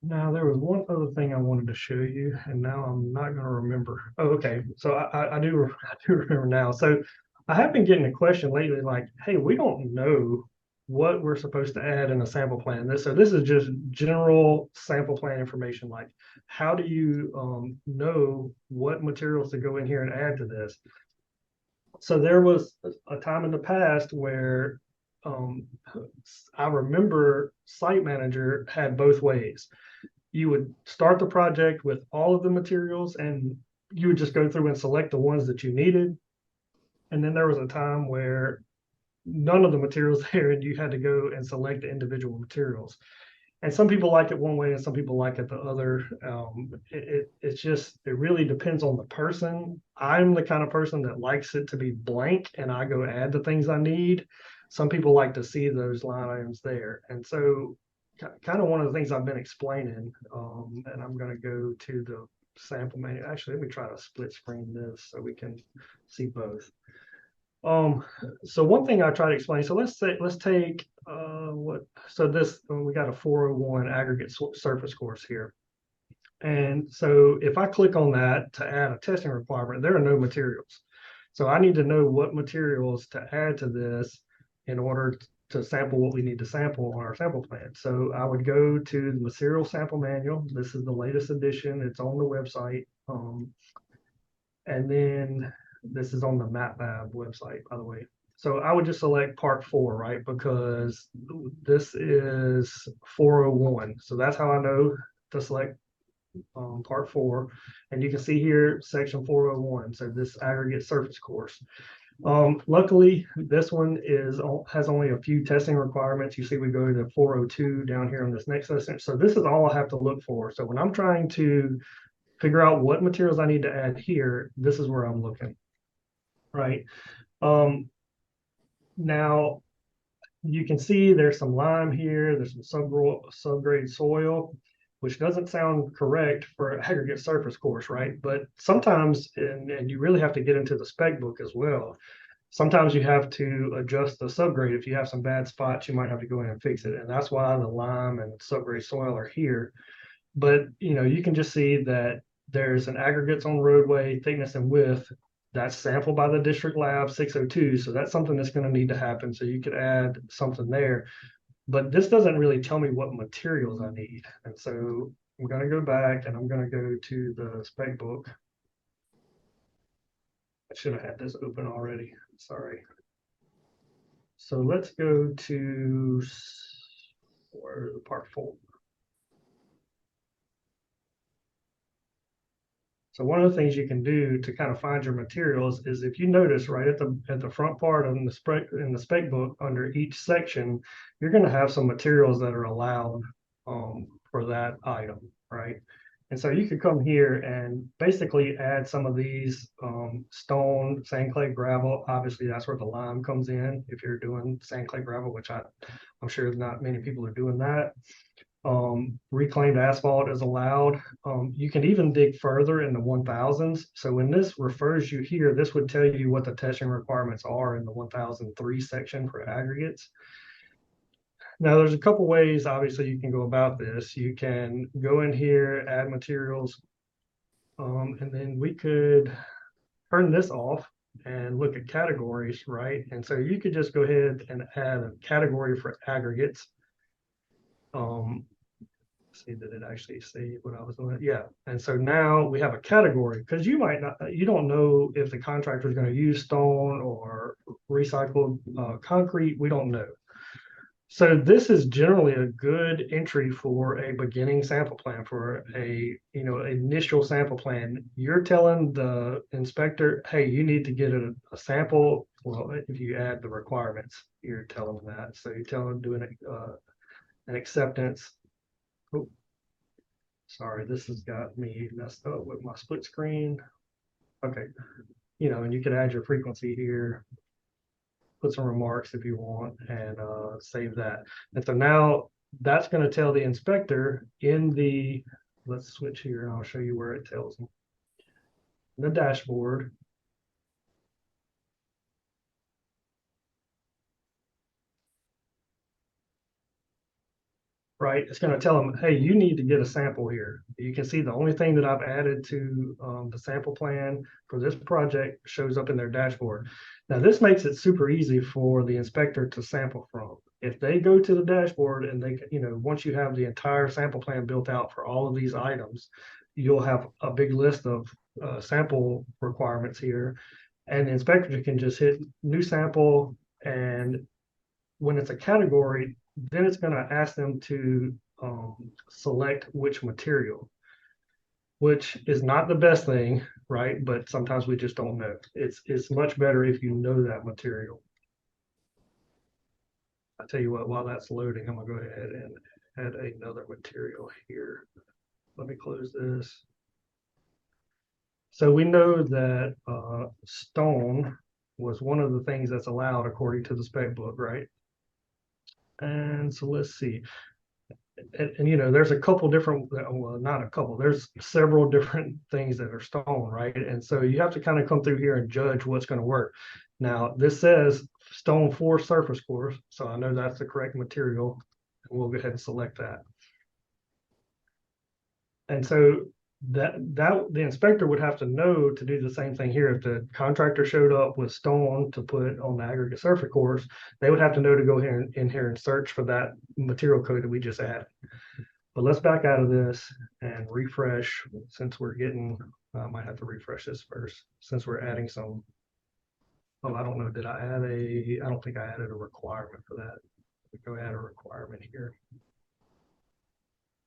C: Now, there was one other thing I wanted to show you, and now I'm not going to remember. Oh, okay. So I do remember now. So I have been getting a question lately, like, hey, we don't know what we're supposed to add in a sample plan. So this is just general sample plan information. Like, how do you know what materials to go in here and add to this? So there was a time in the past where I remember Site Manager had both ways. You would start the project with all of the materials and you would just go through and select the ones that you needed. And then there was a time where none of the materials there and you had to go and select the individual materials. And some people like it one way and some people like it the other. It really depends on the person. I'm the kind of person that likes it to be blank and I go add the things I need. Some people like to see those line items there. And so kind of one of the things I've been explaining, and I'm going to go to the sample menu. Actually, let me try to split screen this so we can see both. So one thing I try to explain, so let's take we got a 401 aggregate surface course here. And so if I click on that to add a testing requirement, there are no materials. So I need to know what materials to add to this in order to sample what we need to sample on our sample plan. So I would go to the material sample manual. This is the latest edition. It's on the website. And then this is on the MapLab website, by the way. So I would just select part 4, right? Because this is 401. So that's how I know to select part 4. And you can see here, section 401. So this aggregate surface course. Luckily, this one has only a few testing requirements. You see, we go to 402 down here on this next section. So this is all I have to look for. So when I'm trying to figure out what materials I need to add here, this is where I'm looking, right? Now, you can see there's some lime here, there's some subgrade soil, which doesn't sound correct for aggregate surface course, right? But sometimes, and you really have to get into the spec book as well, sometimes you have to adjust the subgrade. If you have some bad spots, you might have to go in and fix it. And that's why the lime and subgrade soil are here. But, you can just see that there's an aggregates on roadway, thickness and width. That's sampled by the district lab 602. So that's something that's going to need to happen. So you could add something there. But this doesn't really tell me what materials I need. And so I'm going to go back and I'm going to go to the spec book. I should have had this open already. Sorry. So let's go to part 4. So one of the things you can do to kind of find your materials is, if you notice right at the front part of the spec book, under each section, you're going to have some materials that are allowed for that item, right? And so you could come here and basically add some of these stone, sand, clay, gravel. Obviously, that's where the lime comes in if you're doing sand, clay, gravel, which I'm sure not many people are doing that. Reclaimed asphalt is allowed. You can even dig further in the 1000s. So when this refers you here, this would tell you what the testing requirements are in the 1003 section for aggregates. Now, there's a couple ways, obviously, you can go about this. You can go in here, add materials, and then we could turn this off and look at categories, right? And so you could just go ahead and add a category for aggregates. See, did it actually say what I was doing? Yeah. And so now we have a category, because you don't know if the contractor is going to use stone or recycled concrete. We don't know. So this is generally a good entry for a beginning sample plan, for a initial sample plan. You're telling the inspector, hey, you need to get a sample. Well, if you add the requirements, you're telling them that. So you tell them doing an acceptance. Oh, sorry, this has got me messed up with my split screen. Okay, and you can add your frequency here, put some remarks if you want, and save that. And so now that's going to tell the inspector let's switch here and I'll show you where it tells them. The dashboard. Right, it's going to tell them, hey, you need to get a sample here. You can see the only thing that I've added to the sample plan for this project shows up in their dashboard. Now, this makes it super easy for the inspector to sample from. If they go to the dashboard and they, once you have the entire sample plan built out for all of these items, you'll have a big list of sample requirements here. And the inspector can just hit new sample, and when it's a category, then it's going to ask them to select which material, which is not the best thing, right? But sometimes we just don't know. It's much better if you know that material. I tell you what, while that's loading, I'm going to go ahead and add another material here. Let me close this. So we know that stone was one of the things that's allowed according to the spec book, right? And so let's see. And there's a couple different, well, not a couple, there's several different things that are stone, right? And so you have to kind of come through here and judge what's going to work. Now, this says stone 4 surface course, so I know that's the correct material, and we'll go ahead and select that. And so that the inspector would have to know to do the same thing here. If the contractor showed up with stone to put on the aggregate surface course, they would have to know to go here in here and search for that material code that we just added. But let's back out of this and refresh, since we're getting, I might have to refresh this first, since we're adding some. Oh, I don't know, did I add I don't think I added a requirement for that. We go add a requirement here.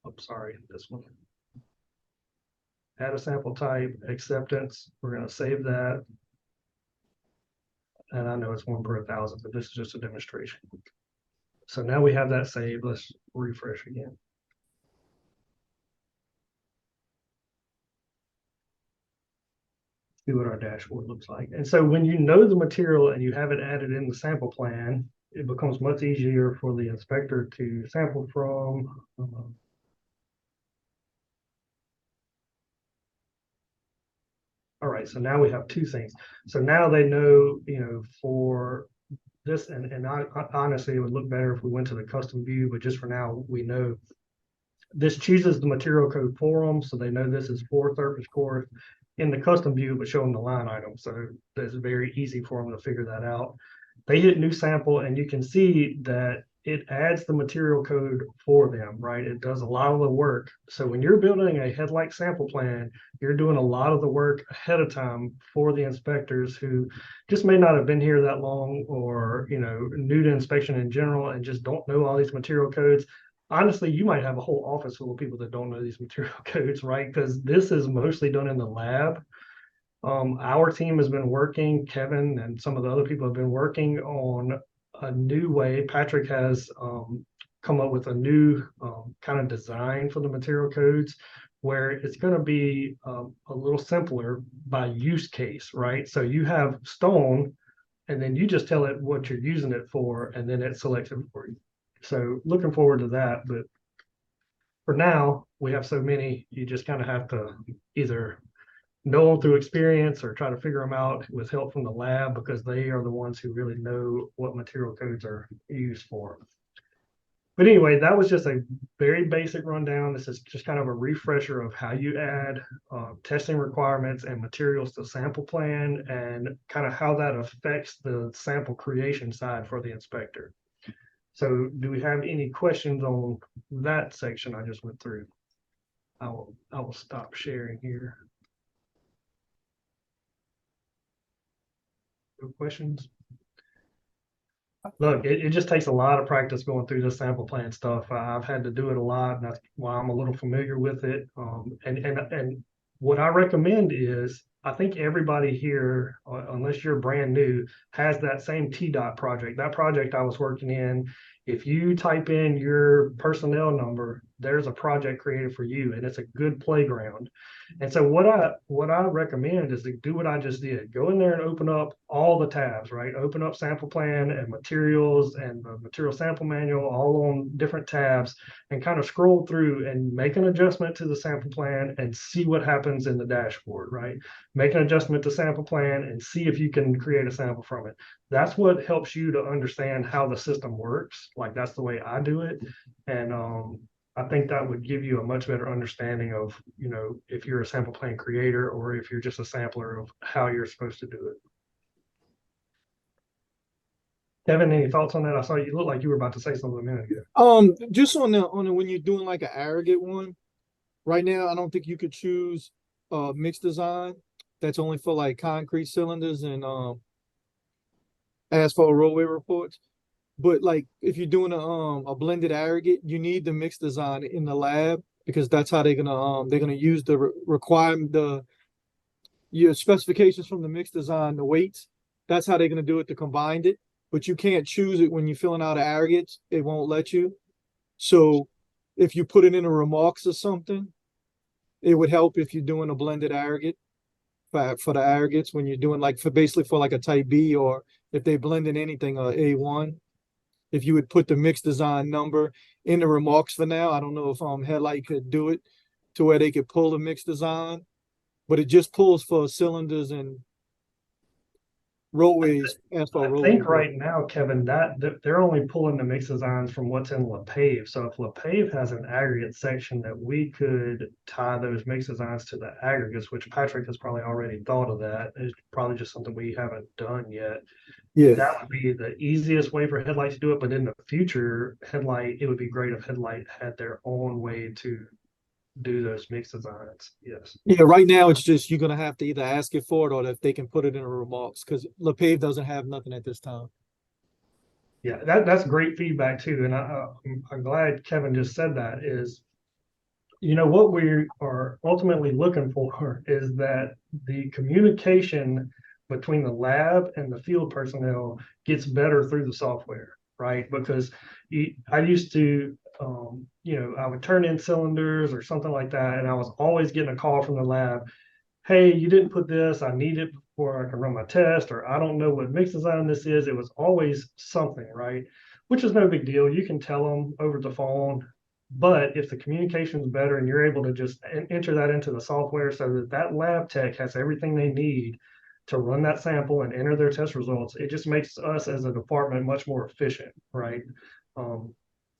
C: Oh, sorry, this one. Add a sample type, acceptance. We're going to save that. And I know it's 1 per 1,000, but this is just a demonstration. So now we have that saved. Let's refresh again. See what our dashboard looks like. And so when you know the material and you have it added in the sample plan, it becomes much easier for the inspector to sample from. All right, so now we have 2 things. So now they know, for this, and honestly, it would look better if we went to the custom view, but just for now, we know this chooses the material code for them, so they know this is 4 surface course in the custom view, but show them the line item. So it's very easy for them to figure that out. They hit new sample, and you can see that it adds the material code for them, right? It does a lot of the work. So when you're building a headlight sample plan, you're doing a lot of the work ahead of time for the inspectors who just may not have been here that long, or new to inspection in general and just don't know all these material codes. honestly, you might have a whole office full of people that don't know these material codes, right? Because this is mostly done in the lab. Our team has been working, Kevin and some of the other people have been working on a new way. Patrick has come up with a new kind of design for the material codes where it's going to be a little simpler by use case, right? So you have stone, and then you just tell it what you're using it for, and then it selects it for you. So looking forward to that. But for now, we have so many, you just kind of have to either know them through experience or try to figure them out with help from the lab, because they are the ones who really know what material codes are used for. But anyway, that was just a very basic rundown. This is just kind of a refresher of how you add testing requirements and materials to SamplePlan, and kind of how that affects the sample creation side for the inspector. So do we have any questions on that section I just went through? I will stop sharing here. No questions? Look, it just takes a lot of practice going through this SamplePlan stuff. I've had to do it a lot, and that's why I'm a little familiar with it. And what I recommend is, I think everybody here, unless you're brand new, has that same TDOT project. That project I was working in, if you type in your personnel number, there's a project created for you, and it's a good playground. And so what I recommend is to do what I just did. Go in there and open up all the tabs, right? Open up SamplePlan and materials and the material sample manual all on different tabs, and kind of scroll through and make an adjustment to the SamplePlan and see what happens in the dashboard, right? Make an adjustment to SamplePlan and see if you can create a sample from it. That's what helps you to understand how the system works. Like, that's the way I do it. And I think that would give you a much better understanding of, you know, if you're a SamplePlan creator or if you're just a sampler, of how you're supposed to do it. Kevin, any thoughts on that? I saw you look like you were about to say something a minute ago.
F: Just on the when you're doing like an aggregate one, right now I don't think you could choose mixed design. That's only for like concrete cylinders and asphalt roadway reports. But like if you're doing a blended aggregate, you need the mixed design in the lab, because that's how they're gonna use the your specifications from the mixed design, the weights. That's how they're gonna do it to combine it. But you can't choose it when you're filling out aggregates. It won't let you. So if you put it in a remarks or something, it would help if you're doing a blended aggregate for the aggregates, when you're doing like basically for like a type B, or if they blend in anything, A1. If you would put the mixed design number in the remarks for now. I don't know if Headlight could do it to where they could pull the mixed design, but it just pulls for cylinders and roadways, asphalt roadways.
C: I think right now, Kevin, that they're only pulling the mixed designs from what's in LaPave. So if LaPave has an aggregate section, that we could tie those mixed designs to the aggregates, which Patrick has probably already thought of that. It's probably just something we haven't done yet.
F: Yeah,
C: that would be the easiest way for Headlight to do it. But in the future, it would be great if Headlight had their own way to do those mixed designs. Yes.
F: Yeah, right now it's just you're gonna have to either ask it for it, or if they can put it in a remarks, because LaPave doesn't have nothing at this time.
C: Yeah, that's great feedback too. And I'm glad Kevin just said that. Is, you know, what we are ultimately looking for is that the communication between the lab and the field personnel gets better through the software, right? Because I used to, you know, I would turn in cylinders or something like that, and I was always getting a call from the lab. Hey, you didn't put this. I need it before I can run my test, or I don't know what mix design this is. It was always something, right? Which is no big deal. You can tell them over the phone. But if the communication is better and you're able to just enter that into the software so that that lab tech has everything they need to run that sample and enter their test results, it just makes us as a department much more efficient, right?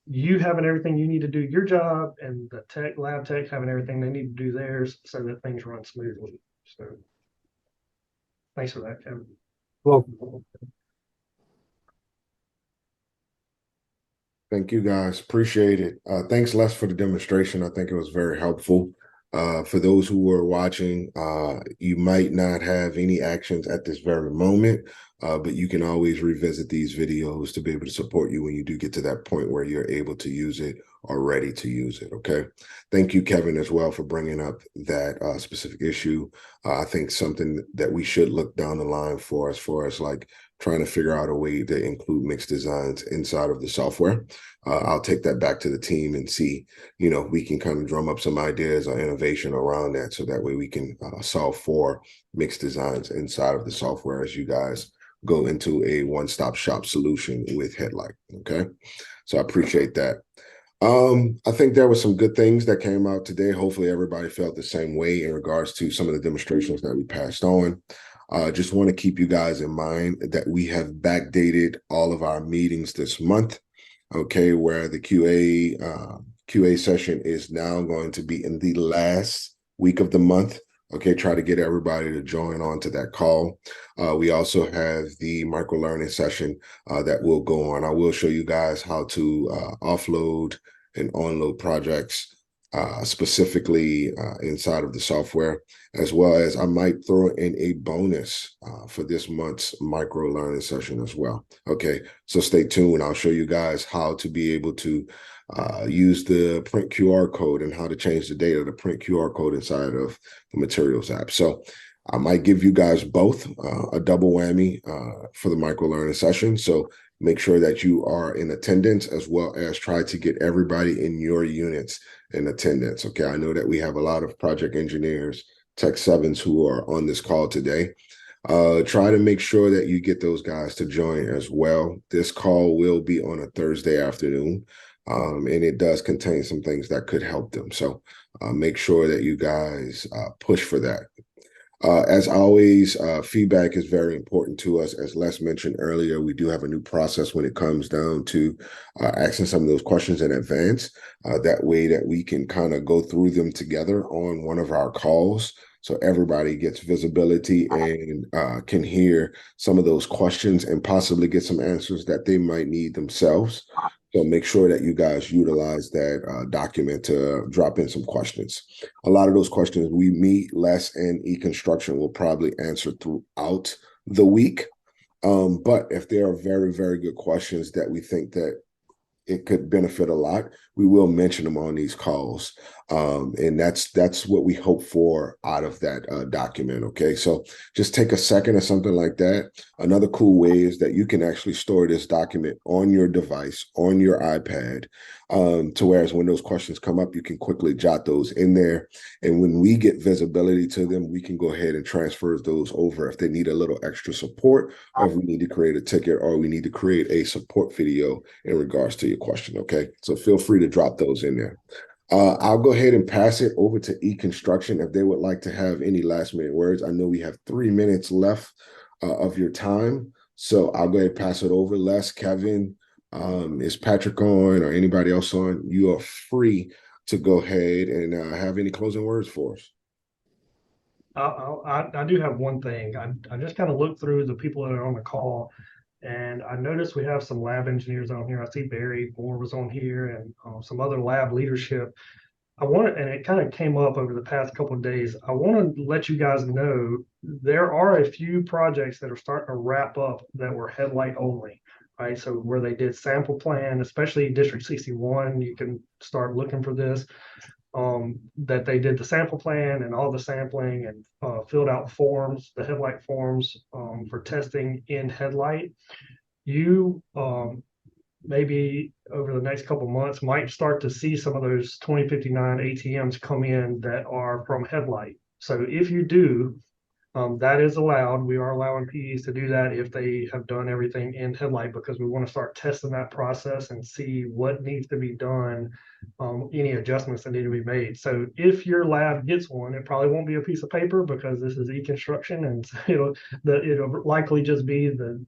C: You having everything you need to do your job, and the lab tech having everything they need to do theirs, so that things run smoothly. So thanks for that, Kevin.
F: Well,
A: Thank you, guys. Appreciate it. Thanks, Les, for the demonstration. I think it was very helpful. For those who were watching, you might not have any actions at this very moment, but you can always revisit these videos to be able to support you when you do get to that point where you're able to use it are ready to use it. Okay. Thank you, Kevin, as well, for bringing up that specific issue. I think something that we should look down the line for as far as like trying to figure out a way to include mixed designs inside of the software. I'll take that back to the team and see, we can kind of drum up some ideas or innovation around that, so that way we can solve for mixed designs inside of the software as you guys go into a one-stop shop solution with Headlight. Okay. So I appreciate that. I think there were some good things that came out today. Hopefully everybody felt the same way in regards to some of the demonstrations that we passed on. Just want to keep you guys in mind that we have backdated all of our meetings this month, okay, where the QA session is now going to be in the last week of the month. Okay, try to get everybody to join on to that call. We also have the micro-learning session that will go on. I will show you guys how to offload and onload projects specifically inside of the software, as well as I might throw in a bonus for this month's micro-learning session as well. Okay, so stay tuned. I'll show you guys how to be able to use the print QR code and how to change the data to print QR code inside of the materials app. So I might give you guys both a double whammy for the micro learning session. So make sure that you are in attendance, as well as try to get everybody in your units in attendance. Okay, I know that we have a lot of project engineers, Tech 7s who are on this call today. Try to make sure that you get those guys to join as well. This call will be on a Thursday afternoon. And it does contain some things that could help them. So make sure that you guys push for that. As always, feedback is very important to us. As Les mentioned earlier, we do have a new process when it comes down to asking some of those questions in advance. That way that we can kind of go through them together on one of our calls, so everybody gets visibility and can hear some of those questions and possibly get some answers that they might need themselves. So make sure that you guys utilize that document to drop in some questions. A lot of those questions me, Les, and eConstruction will probably answer throughout the week. But if there are very, very good questions that we think that it could benefit a lot, we will mention them on these calls. And that's what we hope for out of that document. Okay, so just take a second or something like that. Another cool way is that you can actually store this document on your device, on your iPad, to whereas when those questions come up, you can quickly jot those in there. And when we get visibility to them, we can go ahead and transfer those over if they need a little extra support, or if we need to create a ticket, or we need to create a support video in regards to your question. Okay, so feel free to drop those in there. I'll go ahead and pass it over to eConstruction if they would like to have any last minute words. I know we have 3 minutes left of your time, so I'll go ahead and pass it over. Les, Kevin, is Patrick on, or anybody else on? You are free to go ahead and have any closing words for us.
C: I do have one thing. I just kind of looked through the people that are on the call, and I noticed we have some lab engineers on here. I see Barry Moore was on here, and some other lab leadership. And it kind of came up over the past couple of days. I want to let you guys know there are a few projects that are starting to wrap up that were headlight only, right? So where they did SamplePlan, especially District 61, you can start looking for this. That they did the SamplePlan and all the sampling and filled out forms, the headlight forms for testing in headlight. You maybe over the next couple months might start to see some of those 2059 ATMs come in that are from headlight. So if you do, that is allowed. We are allowing PEs to do that if they have done everything in headlight, because we want to start testing that process and see what needs to be done, any adjustments that need to be made. So if your lab gets one, it probably won't be a piece of paper because this is eConstruction, and it'll likely just be the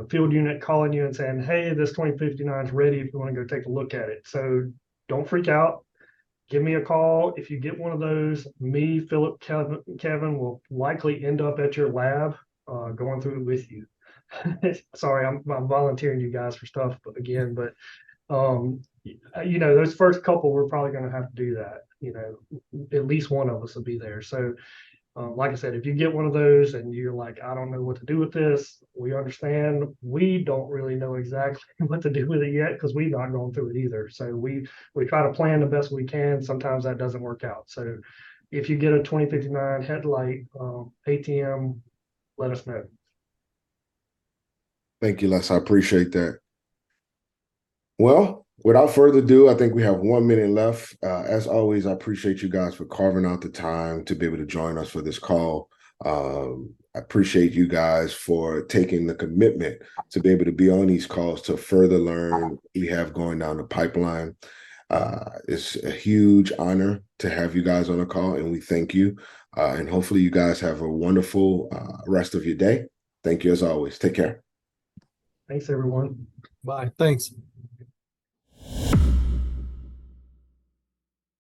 C: field unit calling you and saying, hey, this 2059 is ready if you want to go take a look at it. So don't freak out. Give me a call. If you get one of those, me, Phillip, Kevin will likely end up at your lab going through it with you. Sorry, I'm volunteering you guys for stuff again, but those first couple, we're probably going to have to do that. At least one of us will be there. So Like I said, if you get one of those and you're like, I don't know what to do with this, we understand. We don't really know exactly what to do with it yet because we've not gone through it either. So we try to plan the best we can. Sometimes that doesn't work out. So if you get a 2059 headlight ATM, let us know.
A: Thank you, Les. I appreciate that. Well, without further ado, I think we have 1 minute left. As always, I appreciate you guys for carving out the time to be able to join us for this call. I appreciate you guys for taking the commitment to be able to be on these calls to further learn what we have going down the pipeline. It's a huge honor to have you guys on the call, and we thank you. And hopefully you guys have a wonderful rest of your day. Thank you as always. Take care.
C: Thanks, everyone.
F: Bye. Thanks.